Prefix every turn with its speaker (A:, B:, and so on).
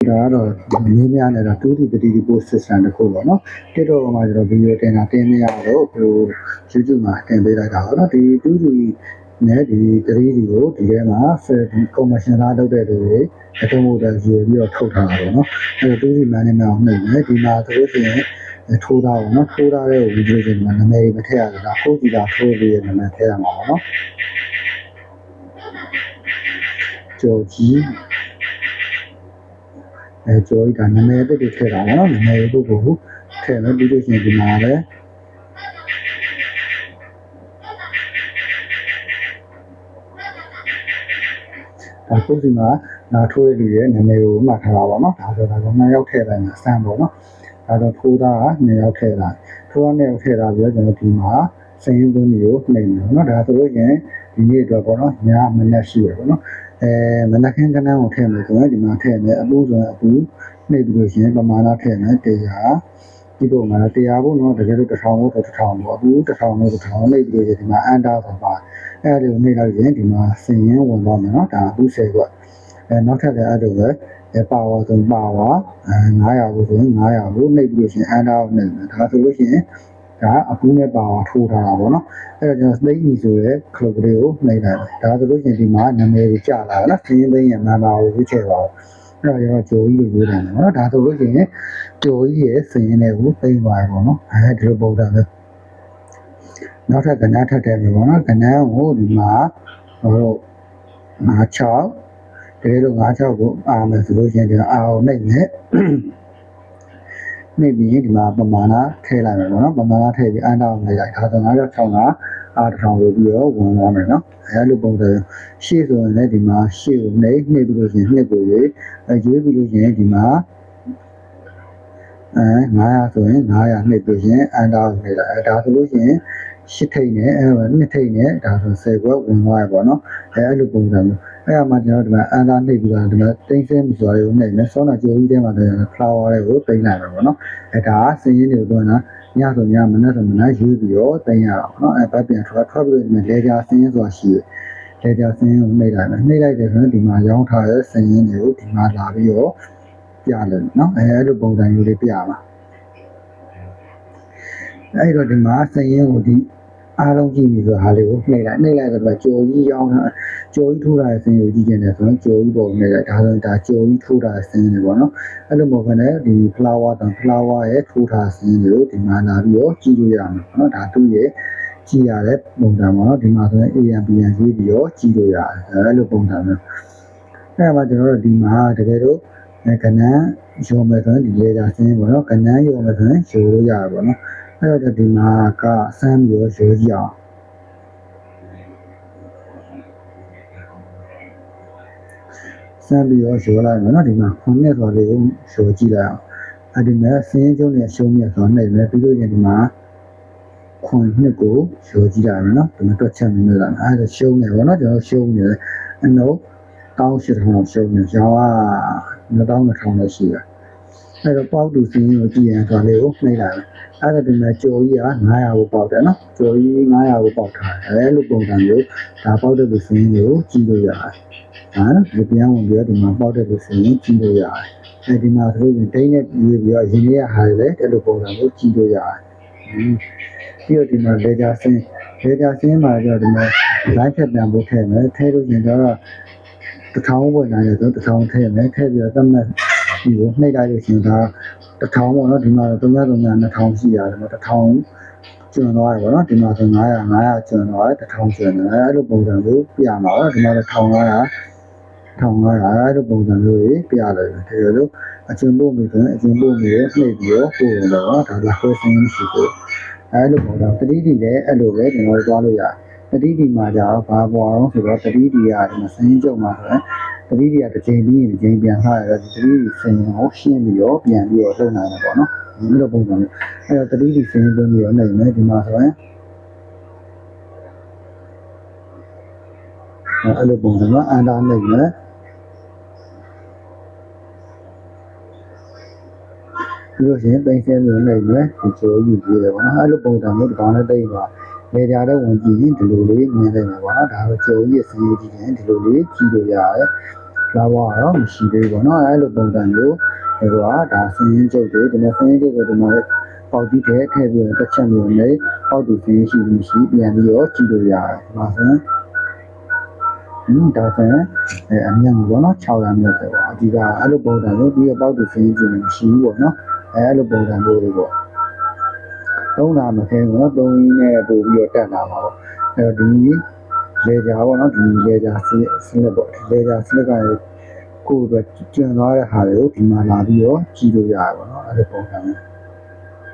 A: ဒါကတော့မင်းများနဲ့တော့2D post system တစ်ခုပေါ့နော် TikTok မှာကျတော့ဗီဒီယိုတင်တာတင်နေရတော့ဟို YouTube မှာတင်ပေးလိုက်တာပေါ့နော်ဒီ 2D နဲ့ဒီ 3D ကိုဒီထဲမှာ commercial သားလုပ်တဲ့လူတွေအတုံးမို့တော့ယူပြီးတော့ထုတ်ထားတာပေါ့နော်အဲ 2D management ကိုနှိပ်မယ်ဒီမှာဆိုလို့ရှိရင်ထိုးသားပေါ့နော်ထိုးသားတဲ့ဗီဒီယိုတွေမှာနာမည်မထည့်ရဘူးလားကိုကြည့်တာထိုးပြီးနာမည်ထည့်ရမှာပေါ့နော်ကြော်ကြီးကြော်ကြီးကနာမည်အသစ်တွေထည့်တာပေါ့နော်နာမည်ကိုထည့်မယ်ပြီးလို့ရှိရင်ဒီမှာလည်းဒါကိုဒီမှာထိုးရတဲ့လူရဲ့နာမည်ကိုမှတ်ထားတာပေါ့နော်ဒါဆိုဒါက2ရောက်ထည့်လိုက်မှာစမ်းပေါ့နော်ဒါတော့ထိုးသားက2ရောက်ထည့်တာထိုးသား2ရောက်ထည့်တာပြီးတော့ကျွန်တော်ဒီမှာစင်ရင်းသွင်းမျိုးနှိပ်မယ်နော်ဒါဆိုလို့ရင်ဒီနေ့အတွက်ပေါ့နော်ညမနက်ရှိရပေါ့နော်မနက်ခင်းကနန်းကိုထည့်မယ်ဆိုရင်ဒီမှာထည့်မယ်အပူဆိုရင်အပူနှိပ်ပြီးလို့ရှိရင်ပမာဏထည့်မယ်100ဒီပုံမှာ100ဖို့နော်တကယ်လို့1000ဖို့ဆို1000ပေါ့အပူ1000လို့1000နှိပ်ပြီးလို့ဒီမှာအန်တာဆိုပါအဲ့ဒါကိုနှိပ်လိုက်ရင်ဒီမှာစင်ရင်းဝင်သွားမယ်နော်ဒါအပူ10ကွနောက်ထပ်လည်းအဲ့လိုပဲပါဝါဆိုပါဝါ900ဘူးဆိုရင်900ကိုနှိပ်ပြီးလို့ရှိရင်အန်တာကိုနှိပ်မယ်ဒါဆိုလို့ရှိရင်ဒါအပူနဲ့ပါဝါထိုးထားတာပေါ့နော်အဲ့တော့ကျွန်တော်သိမီဆိုတဲ့ခလုတ်ကလေးကိုနှိပ်လိုက်တယ်ဒါဆိုလို့ရှိရင်ဒီမှာနာမည်ကြီးကျလာတယ်နော်ခင်းသိရင်နာမည်ကိုရွေးချယ်ပါဦးအဲ့တော့ကျွန်တော်ဂျိုကြီးလို့ပြောတယ်နော်ဒါဆိုလို့ရှိရင်ဂျိုကြီးရဲ့စရင်တွေကိုသိမ့်သွားပြီပေါ့နော်ဒီလိုပုံစံပဲနောက်ထပ်ကဏ္ဍထပ်တယ်ပေါ့နော်ကဏ္ဍကိုဒီမှာဟို56တကယ်လို့56ကိုအားမယ်ဆိုလို့ရှိရင်ဒီအားကိုနှိပ်မယ်နှိပ်ပြီးဒီမှာပမာဏထည့်လိုက်မယ်ပေါ့နော်ပမာဏထည့်ပြီးအန်တာကိုနှိပ်လိုက်ဒါဆို960ကအားတစ်ထောင်လို့ပြီးတော့ဝင်သွားမယ်နော်အဲလိုပုံစံရှေ့ဆိုရင်လည်းဒီမှာရှေ့ကိုနှိပ်ပြီးလို့ရှိရင်နှစ်ကိုရွေးပြီးလို့ရှိရင်ဒီမှာ900ဆိုရင်900နှိပ်ပြီးရင်အန်တာကိုနှိပ်လိုက်ဒါဆိုလို့ရှိရင်8ထိပ်နဲ့2ထိပ်နဲ့ဒါဆို10ခွက်ဝင်သွားရပေါ့နော်အဲ့လိုပုံစံမျိုးအဲ့အမှကျွန်တော်ဒီမှာအန်တာနှိပ်ပြီးတော့ဒီမှာတင်းစင်းပြီးသွားတွေကိုနှိပ်မယ်ဆောနာကြိုကြီးထဲမှာတည်း flower တွေကိုတင်လိုက်မယ်ပေါ့နော်ဒါစင်းရင်းတွေကိုတော့ညဆိုညမနက်ဆိုမနက်ယူပြီးတော့တင်ရအောင်နော်ဘက်ပြန်ထွက်ပြီးတော့လေကြာစင်းဆိုတာရှိတယ်လေကြာစင်းကိုနှိပ်လိုက်မယ်နှိပ်လိုက်တယ်ဆိုရင်ဒီမှာရောင်းထားတဲ့စင်းရင်းတွေကိုဒီမှာလာပြီးတော့ပြတယ်နော်အဲ့လိုပုံစံမျိုးလေးပြပါအဲ့တော့ဒီမှာစရင်ကိုဒီအားလုံးကြည့်ပြီးဆိုဟာလေးကိုနှိပ်လိုက်ဆိုတော့ကြော်ကြီးရောင်းတာကြော်ကြီးထိုးတာစင်ကိုကြည့်ကျင်တယ်ဆိုတော့ကြော်ကြီးပုံနှိပ်လိုက်ဒါဆိုဒါကြော်ကြီးထိုးတာစင်တွေပေါ့နော်အဲ့လိုမဟုတ်ဘဲနဲ့ဒီ flower ရဲ့ထိုးတာစင်တွေကိုဒီမှာလာပြီးတော့ကြည့်လို့ရမှာပေါ့နော်ဒါသူ့ရဲ့ကြည့်ရတဲ့ပုံစံပေါ့နော်ဒီမှာဆိုရင် AMPN ရေးပြီးတော့ကြည့်လို့ရတယ်အဲ့လိုပုံစံမျိုးအဲ့မှာကျွန်တော်တို့ဒီမှာတကယ်လို့ကဏ္ဍရုံမယ်ဆိုရင်ဒီလေသာစင်ပေါ့နော်ကဏ္ဍရုံမယ်ဆိုရင်ယူလို့ရတယ်ပေါ့နော်အဲ့တော့ဒီမှာကစမ်းပြီးတော့ရိုးကြအောင်စမ်းပြီးတော့ရိုးလိုက်မယ်နော်ဒီမှာခွန်မြတ်စွာလေးကိုရိုးကြည့်လိုက်အောင်အဲ့ဒီမှာစင်းကျုံနဲ့ရှုံးမြတ်စွာနှိပ်မယ်ပြီးလို့ရင်ဒီမှာခွန်နှစ်ကိုရိုးကြည့်လိုက်မယ်နော်ဒီမှာတွက်ချက်နေလို့လားအဲ့ဒါရှုံးနေပေါ့နော်ကျွန်တော်ရှုံးနေတယ်အနှုတ်1800ရှုံးနေရောင်းက2200နဲ့ရှိတယ်အဲ့တော့ပေါက်တူစင်းကိုကြည့်ရင်ဆိုတာလေးကိုနှိပ်လိုက်မယ်အဲ့ဒါဒီမှာကြော်ကြီးက900ကိုပေါက်တယ်နော်ကြော်ကြီး900ကိုပေါက်ထားတယ်အဲ့လိုပုံစံမျိုးဒါပေါက်တဲ့လူစင်းကိုကြည့်လို့ရတယ်ဒီပြန်ဝင်ပြီးတော့ဒီမှာပေါက်တဲ့လူစင်းကိုကြည့်လို့ရတယ်အဲဒီမှာဆိုရင်ဒိန်းနဲ့ပြီးပြီးတော့ရင်းရဟာလေအဲ့လိုပုံစံမျိုးကြည့်လို့ရတယ်ပြီးတော့ဒီမှာလေဂျာစင်းမှာကျတော့ဒီမှာ live ဖြတ်ပြန်ဖို့ထည့်မယ်ထည့်လို့ရင်တော့1000ဝင်လာတယ်ဆို1000ထည့်မယ်ထည့်ပြီးတော့သတ်မှတ်ပြီးကိုနှိပ်လိုက်လို့ရှိရင်ဒါ1000ပေါ့နော်ဒီမှာ32000ရှိရတယ်1000ကျွန်းသွားတယ်ပေါ့နော်ဒီမှာဆို900ကျွန်းသွားတယ်1000ကျွန်းတယ်အဲ့လိုပုံစံမျိုးပြမှာပေါ့ဒီမှာ1500အဲ့လိုပုံစံမျိုးတွေပြရတယ်တကယ်လို့အကျဉ်းပို့ပြီးဆိုရင်အကျဉ်းပို့ပြီးနှိပ်ပြီးတော့ပို့တယ်ပေါ့နော်ဒါလာခွဲစင်းရှိတယ်အဲ့လိုပုံစံ 3D လည်းအဲ့လိုပဲကျွန်တော်တို့သွားလို့ရတယ် 3D မှာじゃဘာပေါ်အောင်ဆိုတော့ 3D ကဒီမှာစင်းကြုံမှာဆိုရင် 3D ကတစ်ချိန်ပြီးရင်တစ်ချိန်ပြန်ထားရတော့ 3D စင်းကိုရှင်းပြီးတော့ပြန်ပြီးတော့လုပ်နိုင်တယ်ပေါ့နော်ဒီလိုပုံစံမျိုးအဲ့တော့ 3D စင်းသုံးပြီးတော့နိုင်မယ်ဒီမှာဆိုရင်အဲ့လိုပုံစံမျိုးအန်တာနိုင်မယ်ပြီးလို့ရှိရင်ပိန်ဆင်းမျိုးနိုင်မယ်ဒီချိုးယူပြီးတယ်ပေါ့နော်အဲ့လိုပုံစံမျိုးဒီကောင်နဲ့တိတ်သွားလေကြတဲ့ဝင်ကြည့်ရင်ဒီလိုလေးမြင်နေတယ်ပေါ့နော်ဒါတော့ချိုးကြီးစင်းကြီးရင်ဒီလိုလေးကြည့်လို့ရတယ် လာဘွားတော့မရှိသေးဘူးပေါ့နော်အဲ့လိုပုံစံမျိုးဒီကဒါစင်းရင်းကျုပ်တွေဒီမှာစင်းရင်းကျုပ်တွေဒီမှာပေါက်တီးတဲ့ထည့်ပြီးတစ်ချက်မျိုးနဲ့ပေါက်တူစင်းရှိပြီးရှိပြန်ပြီးတော့ကြည့်လို့ရတယ်ဒီမှာဆိုရင်ဒါဆိုရင်အမြတ်ပေါ့နော်600မြတ်ပဲပေါ့အဒီကအဲ့လိုပုံစံမျိုးပြီးတော့ပေါက်တူစင်းကြည့်လို့မရှိဘူးပေါ့နော်အဲ့လိုပုံစံမျိုးတွေပေါ့သုံးတာမခဲဘူးနော်သုံးရင်းနဲ့ပို့ပြီးတော့တက်လာပါပေါ့အဲ့တော့ဒီလေကြာပေါ့နော်ဒီလေကြာစနစ်ပေါ့လေကြာစနစ်ကကိုယ်အတွက်ကျန်သွားတဲ့ဟာတွေကိုဒီမှာလာပြီးတော့ကြည့်လို့ရတယ်ပေါ့နော်အဲ့ဒီပုံစံမျိုး